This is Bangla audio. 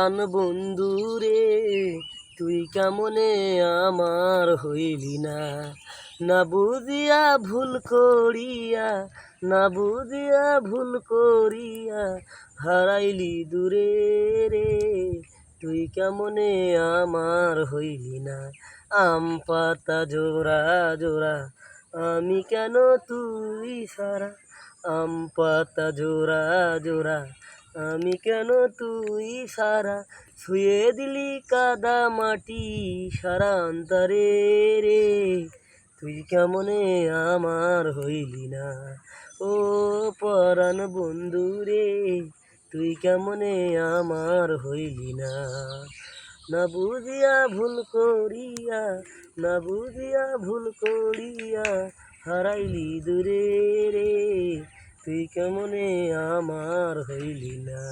পরাণ বন্ধু রে, তুই কেমনে আমার হইলি না। না বুঝিয়া ভুল করিয়া, না বুঝিয়া ভুল করিয়া হারাইলি দূরে রে, তুই কেমনে আমার হইলি না। আম পাতা জোড়া জোড়া আমি কেন তুই সারা, আম পাতা জোড়া জোড়া আমি কেন তুই সারা, ছুঁয়ে দিলি কাদা মাটি সারা অন্তরে রে, তুই কেমনে আমার হইলি না। ও পরাণ বন্ধু রে, তুই কেমনে আমার হইলি না। না বুঝিয়া ভুল করিয়া, না বুঝিয়া ভুল করিয়া হারাইলি দূরে রে, তুই কেমনে আমার হইলি না।